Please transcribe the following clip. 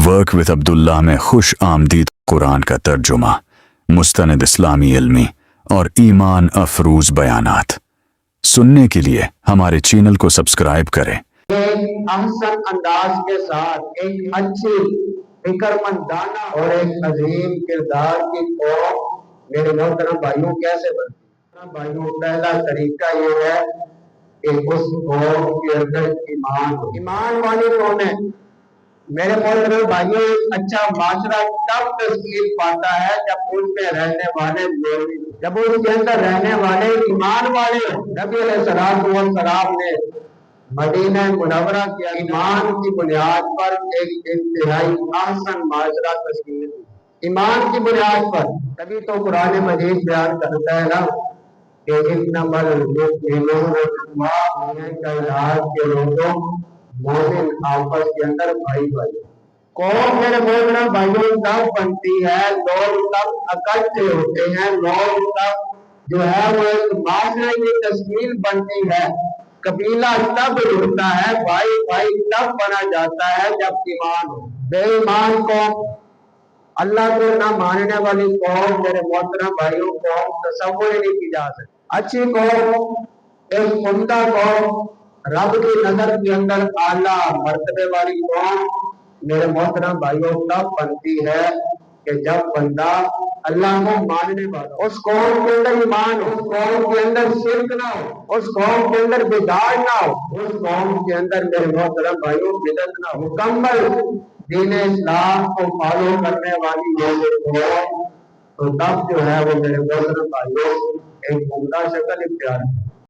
Work with عبداللہ میں خوش آمدید قرآن کا ترجمہ، مستند اسلامی علمی اور ایمان افروز بیانات سننے کے لیے ہمارے چینل کو سبسکرائب کریں۔ ایک احسن انداز کے ساتھ ایک اچھی فکرمندانہ اور ایک عظیم کردار کی قوم میرے محترم بھائیوں کیسے بنتی ہے؟ بھائیوں، پہلا طریقہ یہ ہے کہ اس قوم کے اندر ایمان والی قوم ہے۔ میرے محترم بھائیوں، ایک اچھا معاشرہ تب تشکیل پاتا ہے جب اس میں رہنے والے جب اس کے اندر رہنے والے ایمان والے نبی علیہ السلام نے مدینہ منورہ کے ایمان کی بنیاد پر ایک انتہائی احسن معاشرہ تشکیل ایمان کی بنیاد پر۔ تبھی تو قرآن مجید بیان کرتا ہے نا کہ انما المؤمنون کائنات کے لوگوں مومن آپس کے اندر بھائی بھائی۔ قوم میرے محترم بھائیوں تب بنتی ہے، لوگ تب اکٹھے ہوتے ہیں، لوگ تب جو ہے وہ ایک معاشرے کی تشکیل بنتی ہے، قبیلہ تب جڑتا ہے، بھائی بھائی تب بنا جاتا ہے جب ایمان ہو۔ بے ایمان قوم، اللہ کو نہ ماننے والی قوم میرے محترم بھائیوں قوم تصور ہی نہیں کی جا سکتی۔ اچھی قوم، ایک عمدہ قوم، رب کی نظر کے اندر اعلیٰ مرتبے والی قوم میرے محترم بھائیوں تب بنتی ہے کہ جب بندہ اللہ کو ماننے والا، اس قوم کے اندر ایمان ہو، اس قوم کے اندر شرک نہ ہو، اس قوم کے اندر بدعت نہ ہو، اس قوم کے اندر میرے محترم بھائیوں بدعت نہ ہو، مکمل دین اسلام کو فالو کرنے والی یہ قوم، تو تب جو ہے وہ میرے محترم بھائیوں ایک عمدہ شکل اختیار ہے۔